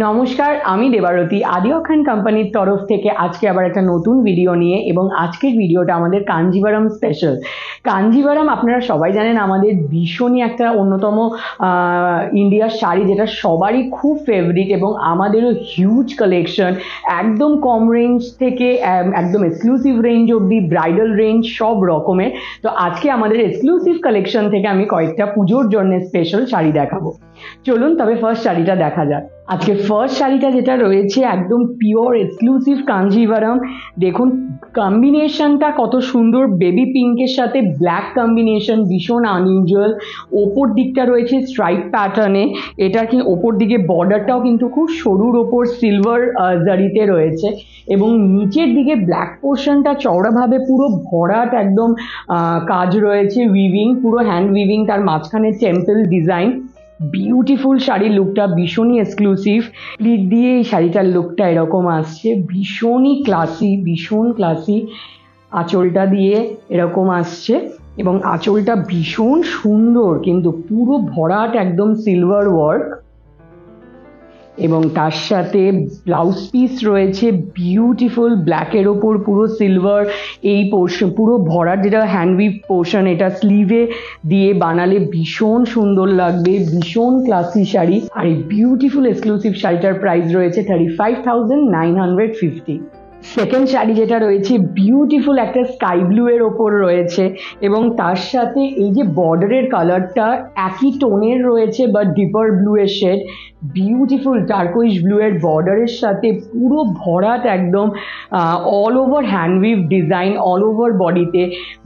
নমস্কার, আমি দেবারতী আদি অখান কোম্পানির তরফ থেকে আজকে আবার একটা নতুন ভিডিও নিয়ে, এবং আজকের ভিডিওটা আমাদের কাঞ্জিভারাম স্পেশাল। কাঞ্জিভারাম আপনারা সবাই জানেন আমাদের ভীষণই একটা অন্যতম ইন্ডিয়ার শাড়ি, যেটা সবারই খুব ফেভারিট, এবং আমাদেরও হিউজ কালেকশন, একদম কম রেঞ্জ থেকে একদম এক্সক্লুসিভ রেঞ্জ অবধি, ব্রাইডাল রেঞ্জ সব রকমের। তো আজকে আমাদের এক্সক্লুসিভ কালেকশন থেকে আমি কয়েকটা পুজোর জন্য স্পেশাল শাড়ি দেখাবো। চলুন তবে ফার্স্ট শাড়িটা দেখা যাক। আজকে ফার্স্ট শাড়িটা যেটা রয়েছে একদম পিওর এক্সক্লুসিভ কাঞ্জিভারাম। দেখুন কম্বিনেশনটা কত সুন্দর, বেবি পিঙ্কের সাথে ব্ল্যাক কম্বিনেশন, ভীষণ আনইউজুয়াল। ওপর দিকটা রয়েছে স্ট্রাইপ প্যাটার্নে, এটা কি ওপর দিকে বর্ডারটাও কিন্তু খুব সরুর ওপর সিলভার জারিতে রয়েছে, এবং নিচের দিকে ব্ল্যাক পোর্শনটা চওড়াভাবে পুরো ভরাট একদম কাজ রয়েছে, উইভিং, পুরো হ্যান্ড উইভিং, তার মাঝখানে টেম্পল ডিজাইন। বিউটিফুল শাড়ির লুকটা ভীষণই এক্সক্লুসিভ। প্লিট দিয়ে এই শাড়িটার লুকটা এরকম আসছে, ভীষণই ক্লাসি, ভীষণ ক্লাসি। আঁচলটা দিয়ে এরকম আসছে, এবং আঁচলটা ভীষণ সুন্দর, কিন্তু পুরো ভরাট একদম সিলভার ওয়ার্ক, এবং তার সাথে ব্লাউজ পিস রয়েছে বিউটিফুল ব্ল্যাকের ওপর পুরো সিলভার। এই পোর্শন পুরো ভরাট, যেটা হ্যান্ডউইভ পোর্শন, এটা স্লিভে দিয়ে বানালে ভীষণ সুন্দর লাগবে, ভীষণ ক্লাসি শাড়ি। আর এই বিউটিফুল এক্সক্লুসিভ শাড়িটার প্রাইস রয়েছে 35,950। সেকেন্ড শাড়ি যেটা রয়েছে বিউটিফুল একটা স্কাই ব্লু এর ওপর রয়েছে, এবং তার সাথে এই যে বর্ডারের কালারটা একই টোনের রয়েছে বাট ডিপার ব্লু এর শেড। বিউটিফুল টার্কোইশ ব্লু এর বর্ডারের সাথে পুরো ভরাট একদম all over handweave design, all over বডিতে।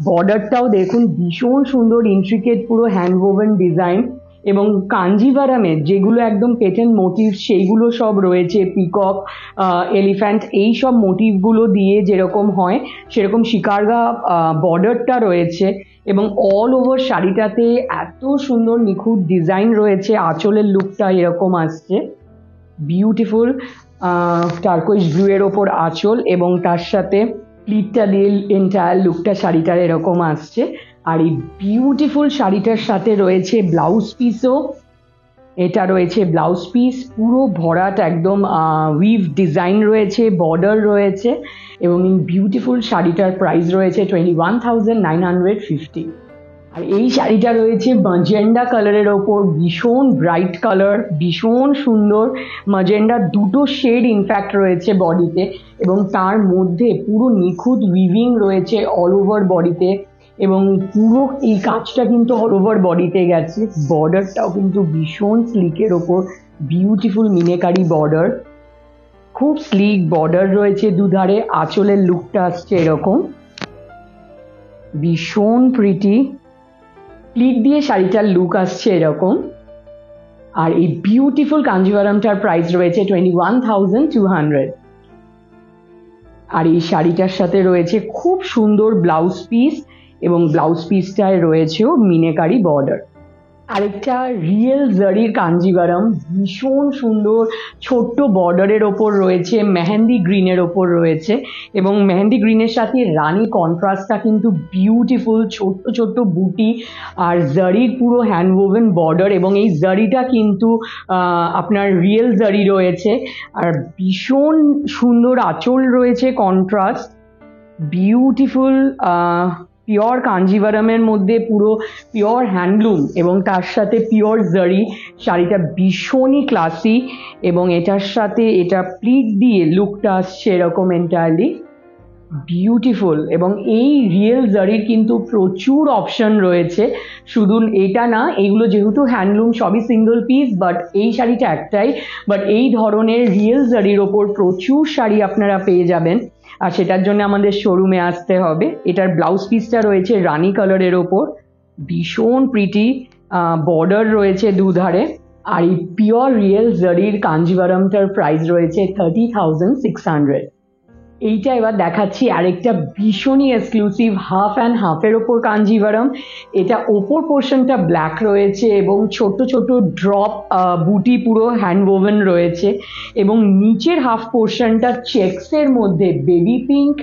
বর্ডারটাও দেখুন ভীষণ সুন্দর, ইন্ট্রিকেট পুরো হ্যান্ডওভেন ডিজাইন, এবং কাঞ্জিভারামের যেগুলো একদম পেটেন্ট মোটিভ সেইগুলো সব রয়েছে, পিকক, এলিফ্যান্ট, এই সব মোটিভগুলো দিয়ে যেরকম হয় সেরকম শিকারগা বর্ডারটা রয়েছে, এবং অল ওভার শাড়িটাতে এত সুন্দর নিখুঁত ডিজাইন রয়েছে। আঁচলের লুকটা এরকম আসছে, বিউটিফুল টার্কোইশ ব্লু এর ওপর আঁচল, এবং তার সাথে প্লিটটা দিয়ে এন্টায়ার লুকটা শাড়িটার এরকম আসছে। আর এই বিউটিফুল শাড়িটার সাথে রয়েছে ব্লাউজ পিসও, এটা রয়েছে ব্লাউজ পিস, পুরো ভরাট একদম উইভ ডিজাইন রয়েছে, বর্ডার রয়েছে, এবং এই বিউটিফুল শাড়িটার প্রাইস রয়েছে 21,950। আর এই শাড়িটা রয়েছে ম্যাজেন্ডা কালারের ওপর, ভীষণ ব্রাইট কালার, ভীষণ সুন্দর। ম্যাজেন্ডা দুটো শেড ইনফ্যাক্ট রয়েছে বডিতে, এবং তার মধ্যে পুরো নিখুঁত উইভিং রয়েছে অল ওভার বডিতে, এবং পুরো এই কাজটা কিন্তু অল ওভার বডিতে গেছে। বর্ডারটাও কিন্তু ভীষণ স্লিকের ওপর, বিউটিফুল মিনেকারি বর্ডার, খুব স্লিক বর্ডার রয়েছে দুধারে। আঁচলের লুকটা আসছে এরকম, ভীষণ প্রিটি। প্লিট দিয়ে শাড়িটার লুক আসছে এরকম। আর এই বিউটিফুল কাঞ্জিভারামটার প্রাইস রয়েছে 21,200। আর এই শাড়িটার সাথে রয়েছে খুব সুন্দর ব্লাউজ পিস, এবং ব্লাউজ পিসটায় রয়েছেও মিনেকারি বর্ডার। আরেকটা রিয়েল জারির কাঞ্জিভারাম, ভীষণ সুন্দর, ছোট্ট বর্ডারের ওপর রয়েছে, মেহেন্দি গ্রিনের ওপর রয়েছে, এবং মেহেন্দি গ্রিনের সাথে রানী কন্ট্রাস্টটা কিন্তু বিউটিফুল, ছোট্ট ছোট্ট বুটি আর জারির পুরো হ্যান্ডওভেন বর্ডার, এবং এই জারিটা কিন্তু আপনার রিয়েল জারি রয়েছে। আর ভীষণ সুন্দর আঁচল রয়েছে, কন্ট্রাস্ট, বিউটিফুল পিওর কাঞ্জিভারামের মধ্যে পুরো পিওর হ্যান্ডলুম, এবং তার সাথে পিওর জারি। শাড়িটা ভীষণই ক্লাসি, এবং এটার সাথে এটা প্লিট দিয়ে লুকটা আসছে এরকম এন্টায়ারলি বিউটিফুল। এবং এই রিয়েল জারির কিন্তু প্রচুর অপশন রয়েছে, শুধু এটা না, এগুলো যেহেতু হ্যান্ডলুম সবই সিঙ্গল পিস, বাট এই শাড়িটা একটাই, বাট এই ধরনের রিয়েল জারির ওপর প্রচুর শাড়ি আপনারা পেয়ে যাবেন, আর সেটার জন্য আমাদের শোরুমে আসতে হবে। এটার ব্লাউজ পিসটা রয়েছে রানী কালারের ওপর, ভীষণ প্রিটি, বর্ডার রয়েছে দুধারে। আর এই পিওর রিয়েল জারির কাঞ্জিভারামটার প্রাইস রয়েছে 30,600। এইটা এবার দেখাচ্ছি আরেকটা ভীষণই এক্সক্লুসিভ হাফ অ্যান্ড হাফের ওপর কাঞ্জিভারাম। এটা ওপর পোর্শনটা ব্ল্যাক রয়েছে, এবং ছোট ছোট ড্রপ বুটি পুরো হ্যান্ডওভেন রয়েছে, এবং নিচের হাফ পোর্শনটা চেক্সের মধ্যে বেবি পিঙ্ক,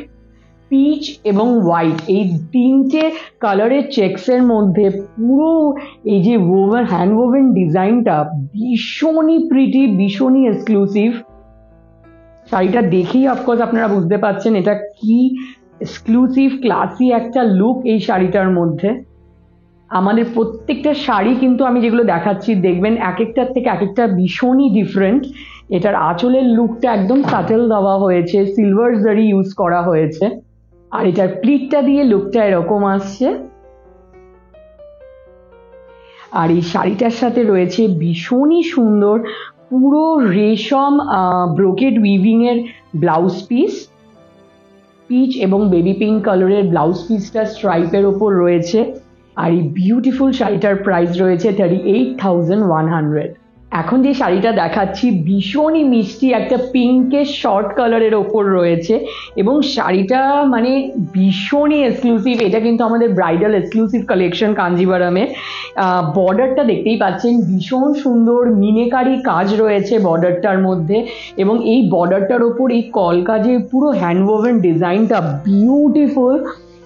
পিচ এবং হোয়াইট এই তিনটে কালারের চেক্সের মধ্যে পুরো এই যে ওভার হ্যান্ড ওভেন ডিজাইনটা ভীষণই প্রিটি, ভীষণই এক্সক্লুসিভ। শাড়িটা দেখেই অফকোর্স আপনারা বুঝতে পারছেন এটা কি এক্সক্লুসিভ ক্লাসি একটা লুক এই শাড়িটার মধ্যে। আমাদের প্রত্যেকটা শাড়ি কিন্তু আমি যেগুলো দেখাচ্ছি দেখবেন এক একটার থেকে এক একটা ভীষণই ডিফারেন্ট। এটার আঁচলের লুকটা একদম সাটেল দেওয়া হয়েছে, সিলভার জারি ইউজ করা হয়েছে, আর এটার প্লিটটা দিয়ে লুকটা এরকম আসছে। আর এই শাড়িটার সাথে রয়েছে ভীষণই সুন্দর পুরো রেশম ব্রোকেড উইভিং এর ব্লাউজ পিস। পিচ এবং বেবি পিঙ্ক কালারের ব্লাউজ পিসটা স্ট্রাইপের ওপর রয়েছে। আর এই বিউটিফুল শাড়িটার প্রাইস রয়েছে 38,100। এখন যে শাড়িটা দেখাচ্ছি ভীষণই মিষ্টি একটা পিঙ্কের শর্ট কালারের ওপর রয়েছে এবং শাড়িটা মানে ভীষণই এক্সক্লুসিভ। এটা কিন্তু আমাদের ব্রাইডাল এক্সক্লুসিভ কালেকশন কাঞ্জিভারামের। বর্ডারটা দেখতেই পাচ্ছেন ভীষণ সুন্দর মিনেকারি কাজ রয়েছে বর্ডারটার মধ্যে, এবং এই বর্ডারটার ওপর এই কলকাজের পুরো হ্যান্ডওভেন ডিজাইনটা বিউটিফুল,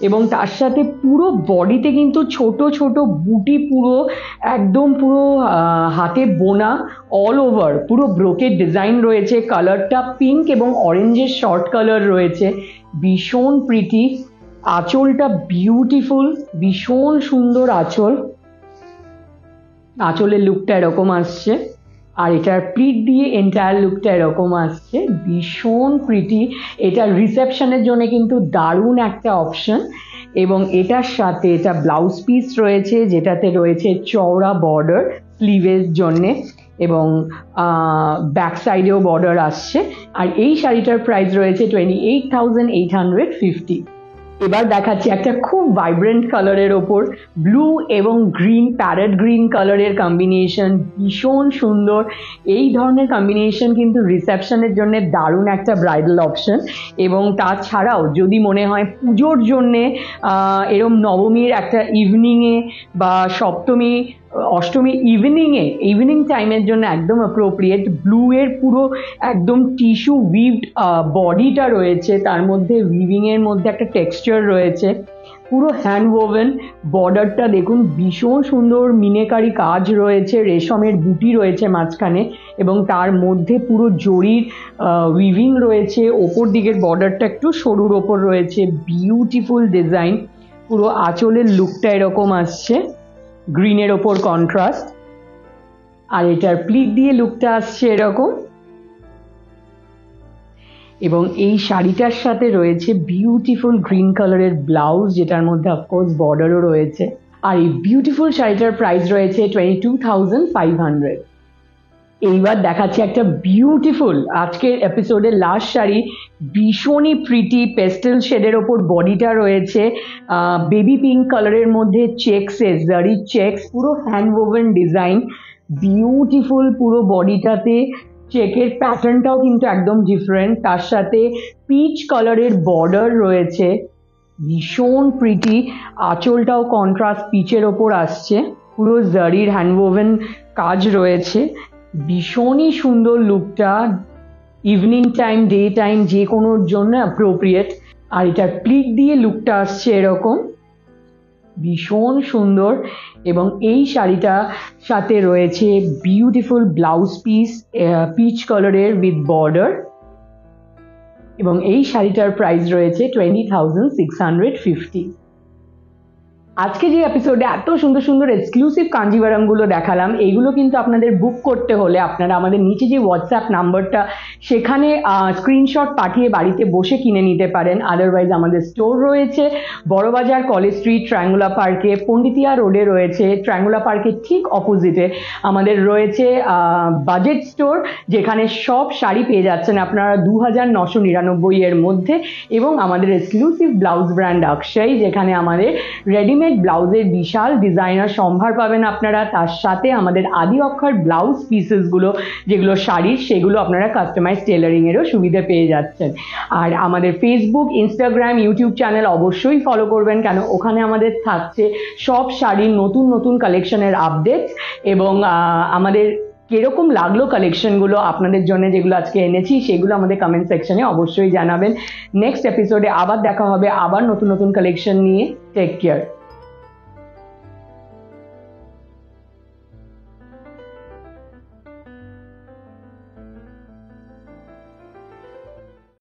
এবং তার সাথে পুরো বডিতে কিন্তু ছোট ছোট বুটি পুরো একদম পুরো হাতে বোনা অল ওভার পুরো ব্রোকেড ডিজাইন রয়েছে। কালারটা পিঙ্ক এবং অরেঞ্জের শর্ট কালার রয়েছে, ভীষণ প্রিটি। আঁচলটা বিউটিফুল, ভীষণ সুন্দর আঁচল। আঁচলের লুকটা এরকম আসছে, আর এটার প্লিট দিয়ে এন্টায়ার লুকটা এরকম আসছে, ভীষণ প্রিটি। এটা রিসেপশনের জন্য কিন্তু দারুণ একটা অপশন। এবং এটার সাথে এটা ব্লাউজ পিস রয়েছে যেটাতে রয়েছে চওড়া বর্ডার স্লিভের জন্যে, এবং ব্যাক সাইডেও বর্ডার আসছে। আর এই শাড়িটার প্রাইস রয়েছে 28,850। এবার দেখাচ্ছি একটা খুব ভাইব্রেন্ট কালারের ওপর ব্লু এবং গ্রিন, প্যারেট গ্রিন কালারের কম্বিনেশন, ভীষণ সুন্দর। এই ধরনের কম্বিনেশন কিন্তু রিসেপশনের জন্য দারুণ একটা ব্রাইডাল অপশন। এবং তাছাড়াও যদি মনে হয় পুজোর জন্যে এরম নবমীর একটা ইভিনিংয়ে বা সপ্তমী অষ্টমী ইভিনিং টাইমের জন্য একদম অ্যাপ্রোপ্রিয়েট। ব্লু এর পুরো একদম টিস্যু উইভড বডিটা রয়েছে, তার মধ্যে উইভিং এর মধ্যে একটা টেক্সচার রয়েছে, পুরো হ্যান্ড ওভেন। বর্ডারটা দেখুন ভীষণ সুন্দর মিনেকারি কাজ রয়েছে, রেশমের বুটি রয়েছে মাঝখানে, এবং তার মধ্যে পুরো জরির উইভিং রয়েছে। ওপর দিকের বর্ডারটা একটু সরুর ওপর রয়েছে, বিউটিফুল ডিজাইন। পুরো আঁচলের লুকটা এরকম আসছে, গ্রিনের ওপর কন্ট্রাস্ট, আর এটার প্লিট দিয়ে লুকটা আসছে এরকম। এবং এই শাড়িটার সাথে রয়েছে বিউটিফুল গ্রিন কালারের ব্লাউজ, যেটার মধ্যে অফকোর্স বর্ডারও রয়েছে। আর এই বিউটিফুল শাড়িটার প্রাইস রয়েছে 22,500। এইবার দেখাচ্ছি একটা বিউটিফুল আজকের এপিসোডের লাস্ট শাড়ি, ভীষণই প্রিটি পেস্টেল শেডের ওপর বডিটা রয়েছে, বেবি পিঙ্ক কালারের মধ্যে চেক্সের জারি চেক্স, পুরো হ্যান্ড ওভেন ডিজাইন, বিউটিফুল পুরো বডিটাতে চেকের প্যাটার্নটাও কিন্তু একদম ডিফারেন্ট। তার সাথে পিচ কালারের বর্ডার রয়েছে, ভীষণ প্রিটি। আঁচলটাও কন্ট্রাস্ট পিচের ওপর আসছে, পুরো জারির হ্যান্ডওভেন কাজ রয়েছে, ভীষণই সুন্দর লুকটা। ইভিনিং টাইম, ডে টাইম যে কোনোর জন্য অ্যাপ্রোপ্রিয়েট। আর এটার প্লিট দিয়ে লুকটা আসছে এরকম, ভীষণ সুন্দর। এবং এই শাড়িটা সাথে রয়েছে বিউটিফুল ব্লাউজ পিস পিচ কালারের উইথ বর্ডার, এবং এই শাড়িটার প্রাইস রয়েছে 20,650। আজকে যে এপিসোডে এত সুন্দর সুন্দর এক্সক্লুসিভ কাঞ্জিভারামগুলো দেখালাম, এইগুলো কিন্তু আপনাদের বুক করতে হলে আপনারা আমাদের নিচে যে হোয়াটসঅ্যাপ নাম্বারটা সেখানে স্ক্রিনশট পাঠিয়ে বাড়িতে বসে কিনে নিতে পারেন। আদারওয়াইজ আমাদের স্টোর রয়েছে বড়বাজার, কলেজ স্ট্রিট, ট্রায়াঙ্গুলার পার্কে, পন্ডিতিয়া রোডে রয়েছে, ট্রায়াঙ্গুলার পার্কের ঠিক অপোজিটে আমাদের রয়েছে বাজেট স্টোর, যেখানে সব শাড়ি পেয়ে যাচ্ছেন আপনারা 2,999 এর মধ্যে। এবং আমাদের এক্সক্লুসিভ ব্লাউজ ব্র্যান্ড অক্ষয়, যেখানে আমাদের রেডিমেড ব্লাউজের বিশাল ডিজাইনার সম্ভার পাবেন আপনারা। তার সাথে আমাদের আদি অক্ষর ব্লাউজ পিসেসগুলো যেগুলো শাড়ির, সেগুলো আপনারা কাস্টমাইজ টেলারিং এরও সুবিধা পেয়ে যাচ্ছেন। আর আমাদের ফেসবুক, ইনস্টাগ্রাম, ইউটিউব চ্যানেল অবশ্যই ফলো করবেন, কেন ওখানে আমাদের থাকছে সব শাড়ির নতুন নতুন কালেকশনের আপডেট। এবং আমাদের কিরকম লাগলো কালেকশনগুলো আপনাদের জন্য যেগুলো আজকে এনেছি সেগুলো আমাদের কমেন্ট সেকশনে অবশ্যই জানাবেন। নেক্সট এপিসোডে আবার দেখা হবে, আবার নতুন নতুন কালেকশন নিয়ে। Take care.